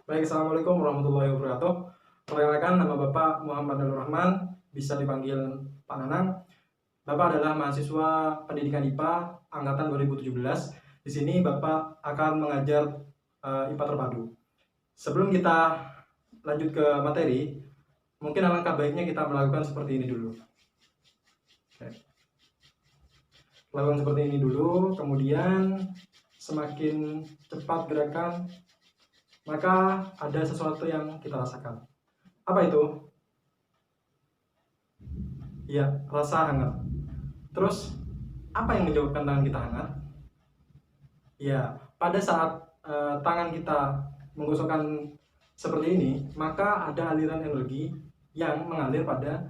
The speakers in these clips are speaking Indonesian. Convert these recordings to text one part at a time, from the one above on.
Baik, Assalamualaikum warahmatullahi wabarakatuh. Perkenalkan, nama Bapak Muhammad Nur Rahman, bisa dipanggil Pak Nanang. Bapak adalah mahasiswa pendidikan IPA angkatan 2017. Di sini Bapak akan mengajar IPA terpadu. Sebelum kita lanjut ke materi, mungkin alangkah baiknya kita melakukan seperti ini dulu. Lakukan seperti ini dulu, kemudian semakin cepat gerakan, maka ada sesuatu yang kita rasakan. Apa itu? Ya, rasa hangat. Terus, apa yang menyebabkan tangan kita hangat? Ya, pada saat tangan kita menggosokkan seperti ini, maka ada aliran energi yang mengalir pada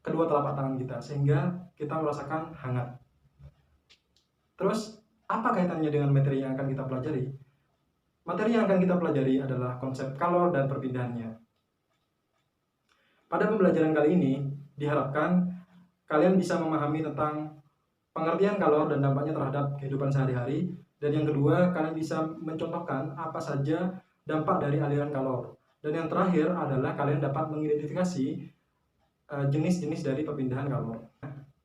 kedua telapak tangan kita, sehingga kita merasakan hangat. Terus, apa kaitannya dengan materi yang akan kita pelajari? Materi yang akan kita pelajari adalah konsep kalor dan perpindahannya. Pada pembelajaran kali ini, diharapkan kalian bisa memahami tentang pengertian kalor dan dampaknya terhadap kehidupan sehari-hari. Dan yang kedua, kalian bisa mencontohkan apa saja dampak dari aliran kalor. Dan yang terakhir adalah kalian dapat mengidentifikasi jenis-jenis dari perpindahan kalor.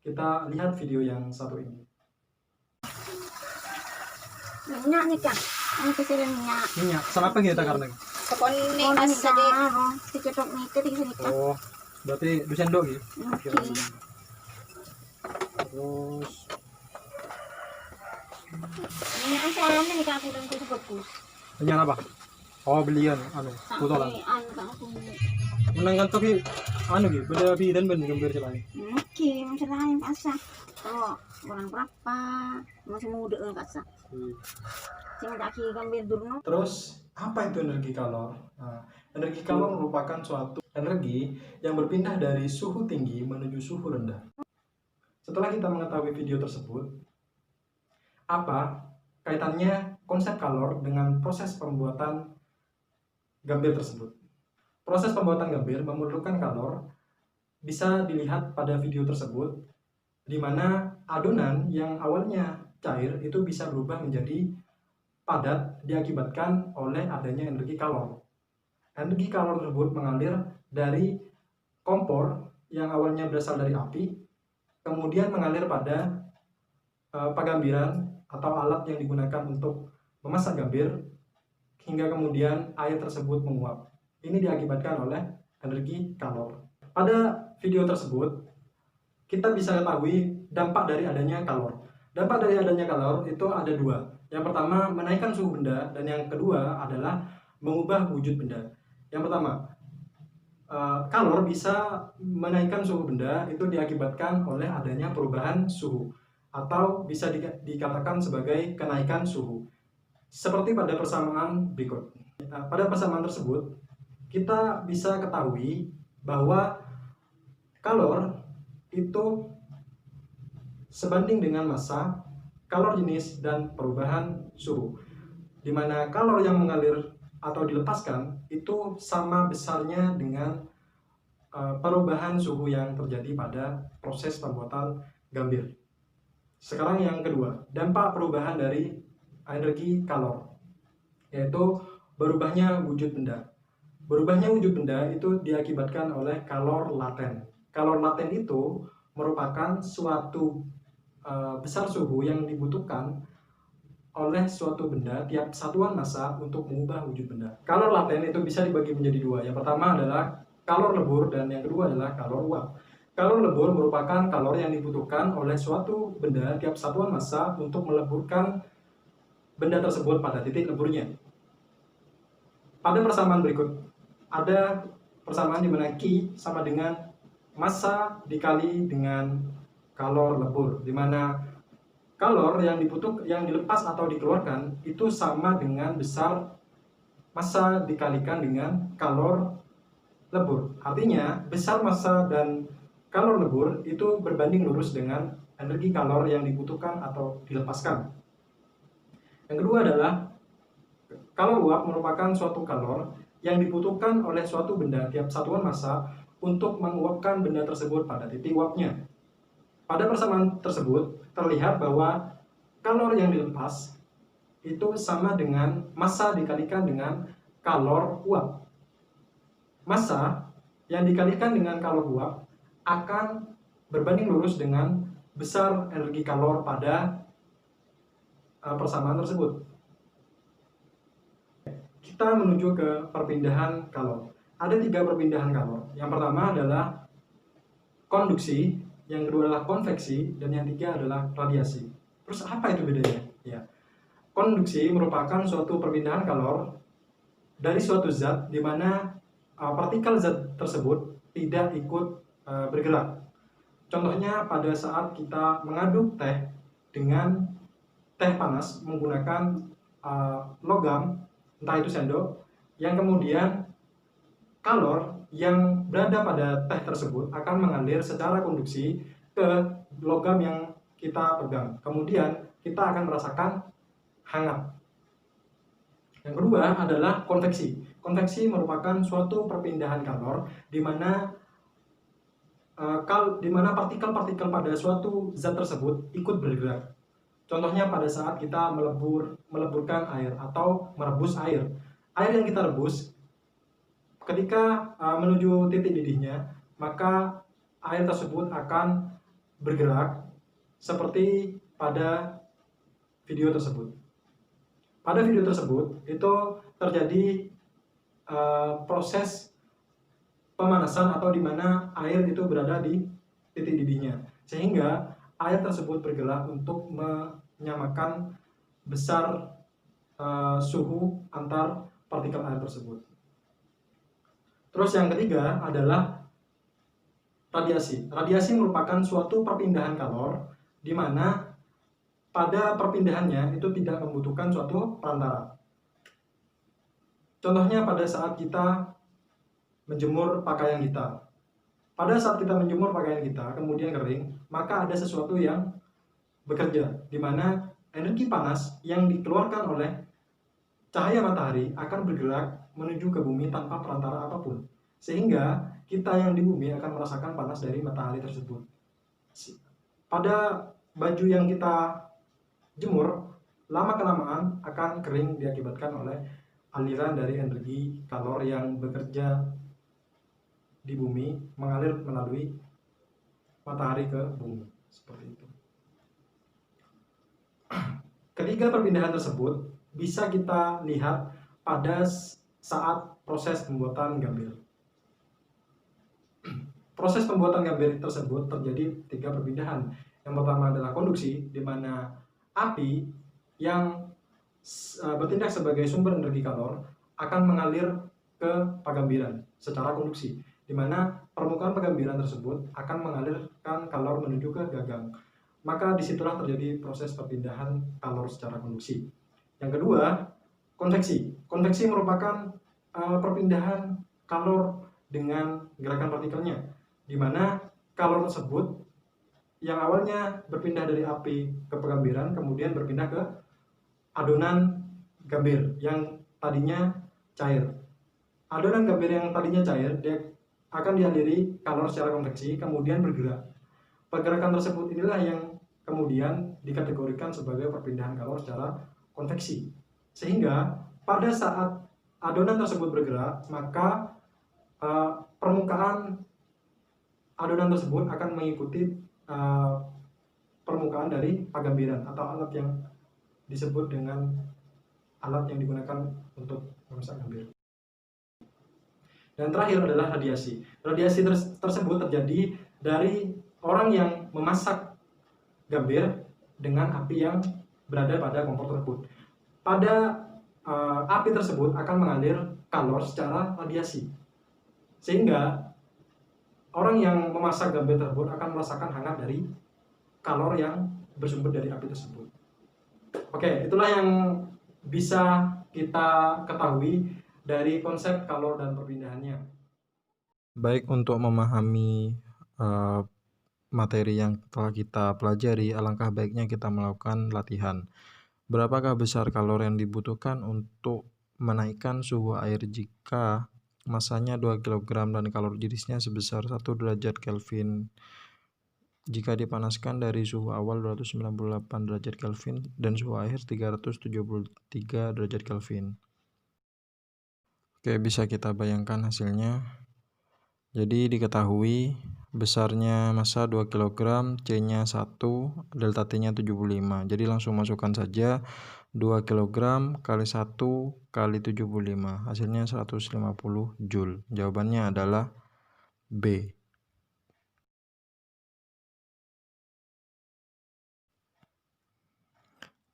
Kita lihat video yang satu ini. Minyaknya kan, ini kesirin minyak. Minyak, sama apa kita karena? Kapon ini as saja. Dicocok nih, tiga sini kan. Oh, berarti 2 sendok gitu. Oke. Terus Minyak asalnya nih kan aku dan aku bagus. minyak apa? Oh, belian putolan. Menangkan tapi gitu, beda bidan ben gembir celai. Oke, masalahnya pasah. Oh, orang berapa? Masih muda kan pasah. Cuma tak kira gambir dulu. Terus, apa itu energi kalor? Nah, energi kalor merupakan suatu energi yang berpindah dari suhu tinggi menuju suhu rendah. Setelah kita mengetahui video tersebut, apa kaitannya konsep kalor dengan proses pembuatan gambir tersebut? Proses pembuatan gambir memerlukan kalor bisa dilihat pada video tersebut, di mana adonan yang awalnya cair itu bisa berubah menjadi padat diakibatkan oleh adanya energi kalor. Energi kalor tersebut mengalir dari kompor yang awalnya berasal dari api, kemudian mengalir pada pagambiran atau alat yang digunakan untuk memasak gambir, hingga kemudian air tersebut menguap. Ini diakibatkan oleh energi kalor. Pada video tersebut, kita bisa ketahui dampak dari adanya kalor. Dampak dari adanya kalor itu ada dua. Yang pertama, menaikkan suhu benda, dan yang kedua adalah mengubah wujud benda. Yang pertama, kalor bisa menaikkan suhu benda itu diakibatkan oleh adanya perubahan suhu, atau bisa dikatakan sebagai kenaikan suhu. Seperti pada persamaan berikut. Pada persamaan tersebut, kita bisa ketahui bahwa kalor itu sebanding dengan massa, kalor jenis, dan perubahan suhu, di mana kalor yang mengalir atau dilepaskan itu sama besarnya dengan perubahan suhu yang terjadi pada proses pembuatan gambir. Sekarang yang kedua, dampak perubahan dari energi kalor, yaitu berubahnya wujud benda. Berubahnya wujud benda itu diakibatkan oleh kalor laten. Kalor laten itu merupakan suatu besar suhu yang dibutuhkan oleh suatu benda tiap satuan massa untuk mengubah wujud benda. Kalor laten itu bisa dibagi menjadi dua. Yang pertama adalah kalor lebur, dan yang kedua adalah kalor uap. Kalor lebur merupakan kalor yang dibutuhkan oleh suatu benda tiap satuan massa untuk meleburkan benda tersebut pada titik leburnya. Pada persamaan berikut, ada persamaan di mana Q sama dengan massa dikali dengan kalor lebur, di mana kalor yang dilepas atau dikeluarkan itu sama dengan besar massa dikalikan dengan kalor lebur. Artinya, besar massa dan kalor lebur itu berbanding lurus dengan energi kalor yang dibutuhkan atau dilepaskan. Yang kedua adalah kalor uap, merupakan suatu kalor yang dibutuhkan oleh suatu benda tiap satuan massa untuk menguapkan benda tersebut pada titik uapnya. Pada persamaan tersebut terlihat bahwa kalor yang dilepas itu sama dengan massa dikalikan dengan kalor uap. Massa yang dikalikan dengan kalor uap akan berbanding lurus dengan besar energi kalor pada persamaan tersebut. Kita menuju ke perpindahan kalor. Ada 3 perpindahan kalor. Yang pertama adalah konduksi, yang kedua adalah konveksi, dan yang ketiga adalah radiasi. Terus apa itu bedanya? Ya. Konduksi merupakan suatu perpindahan kalor dari suatu zat di mana partikel zat tersebut tidak ikut bergerak. Contohnya pada saat kita mengaduk teh dengan teh panas menggunakan logam, entah itu sendok, yang kemudian kalor yang berada pada teh tersebut akan mengalir secara konduksi ke logam yang kita pegang. Kemudian kita akan merasakan hangat. Yang kedua adalah konveksi. Konveksi merupakan suatu perpindahan kalor di mana partikel-partikel pada suatu zat tersebut ikut bergerak. Contohnya pada saat kita meleburkan air atau merebus air. Air yang kita rebus ketika menuju titik didihnya, maka air tersebut akan bergerak seperti pada video tersebut. Pada video tersebut itu terjadi proses pemanasan atau di mana air itu berada di titik didihnya, sehingga air tersebut bergerak untuk menyamakan besar suhu antar partikel air tersebut. Terus yang ketiga adalah radiasi. Radiasi merupakan suatu perpindahan kalor di mana pada perpindahannya itu tidak membutuhkan suatu perantara. Contohnya pada saat kita menjemur pakaian kita. Pada saat kita menjemur pakaian kita kemudian kering, maka ada sesuatu yang bekerja, di mana energi panas yang dikeluarkan oleh cahaya matahari akan bergerak menuju ke bumi tanpa perantara apapun, sehingga kita yang di bumi akan merasakan panas dari matahari tersebut. Pada baju yang kita jemur, lama-kelamaan akan kering diakibatkan oleh aliran dari energi kalor yang bekerja di bumi mengalir melalui matahari ke bumi, seperti itu. Ketiga perpindahan tersebut bisa kita lihat pada saat proses pembuatan gambir. Proses pembuatan gambir tersebut terjadi 3 perpindahan. Yang pertama adalah konduksi, di mana api yang bertindak sebagai sumber energi kalor akan mengalir ke pagambiran secara konduksi, di mana permukaan pagambiran tersebut akan mengalirkan kalor menuju ke gagang. Maka disitulah terjadi proses perpindahan kalor secara konduksi. Yang kedua, konveksi. Konveksi merupakan perpindahan kalor dengan gerakan partikelnya, di mana kalor tersebut yang awalnya berpindah dari api ke pagambiran kemudian berpindah ke adonan gambir yang tadinya cair. Adonan gambir yang tadinya cair dia akan dialiri kalor secara konveksi kemudian bergerak. Pergerakan tersebut inilah yang kemudian dikategorikan sebagai perpindahan kalor secara konveksi. Sehingga pada saat adonan tersebut bergerak, maka permukaan adonan tersebut akan mengikuti permukaan dari pagambiran atau alat yang disebut dengan alat yang digunakan untuk memasak gambir. Dan terakhir adalah radiasi. Radiasi tersebut terjadi dari orang yang memasak gambir dengan api yang berada pada kompor tersebut. Pada api tersebut akan mengalir kalor secara radiasi, sehingga orang yang memasak gambir tersebut akan merasakan hangat dari kalor yang bersumber dari api tersebut. Oke, itulah yang bisa kita ketahui dari konsep kalor dan perpindahannya. Baik, untuk memahami materi yang telah kita pelajari, alangkah baiknya kita melakukan latihan. Berapakah besar kalor yang dibutuhkan untuk menaikkan suhu air jika masanya 2 kg dan kalor jenisnya sebesar 1 derajat Kelvin jika dipanaskan dari suhu awal 298 derajat Kelvin dan suhu akhir 373 derajat Kelvin. Oke, bisa kita bayangkan hasilnya. Jadi diketahui besarnya massa 2 kg, C-nya 1, delta T-nya 75. Jadi langsung masukkan saja 2 kg kali 1 kali 75. Hasilnya 150 Joule. Jawabannya adalah B.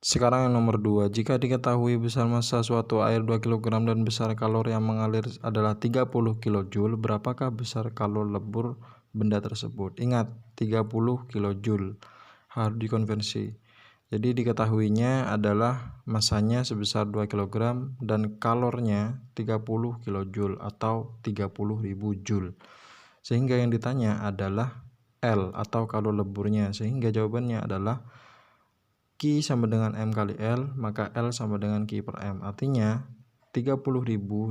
Sekarang yang nomor 2, jika diketahui besar massa suatu air 2 kg dan besar kalori yang mengalir adalah 30 kJ, berapakah besar kalori lebur benda tersebut? Ingat, 30 kJ harus dikonversi. Jadi diketahuinya adalah massanya sebesar 2 kg dan kalornya 30 kJ atau 30.000 Joule. Sehingga yang ditanya adalah L atau kalori leburnya, sehingga jawabannya adalah Q sama dengan M kali L, maka L sama dengan Q per M. Artinya 30.000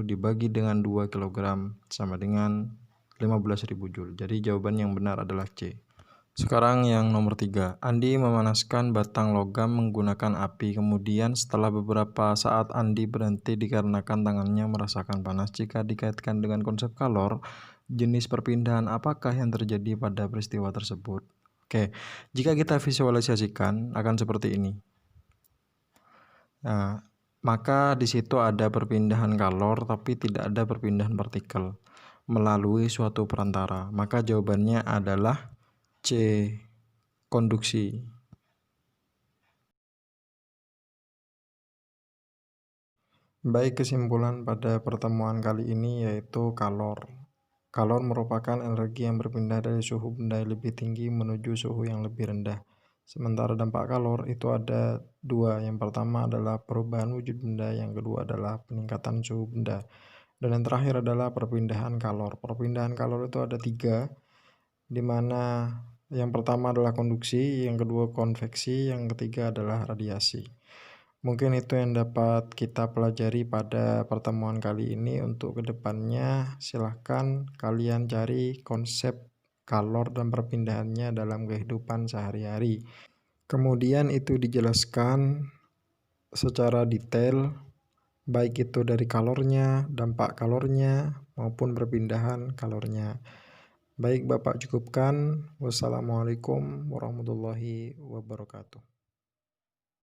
dibagi dengan 2 kg sama dengan 15.000 Joule. Jadi jawaban yang benar adalah C. Sekarang yang nomor 3. Andi memanaskan batang logam menggunakan api. Kemudian setelah beberapa saat Andi berhenti dikarenakan tangannya merasakan panas. Jika dikaitkan dengan konsep kalor, jenis perpindahan apakah yang terjadi pada peristiwa tersebut? Oke, jika kita visualisasikan akan seperti ini. Nah, maka di situ ada perpindahan kalor tapi tidak ada perpindahan partikel melalui suatu perantara. Maka jawabannya adalah C, konduksi. Baik, kesimpulan pada pertemuan kali ini yaitu kalor. Kalor merupakan energi yang berpindah dari suhu benda yang lebih tinggi menuju suhu yang lebih rendah. Sementara dampak kalor itu ada dua. Yang pertama adalah perubahan wujud benda, yang kedua adalah peningkatan suhu benda. Dan yang terakhir adalah perpindahan kalor. Perpindahan kalor itu ada 3, di mana yang pertama adalah konduksi, yang kedua konveksi, yang ketiga adalah radiasi. Mungkin itu yang dapat kita pelajari pada pertemuan kali ini. Untuk kedepannya silahkan kalian cari konsep kalor dan perpindahannya dalam kehidupan sehari-hari. Kemudian itu dijelaskan secara detail, baik itu dari kalornya, dampak kalornya, maupun perpindahan kalornya. Baik, Bapak cukupkan. Wassalamualaikum warahmatullahi wabarakatuh.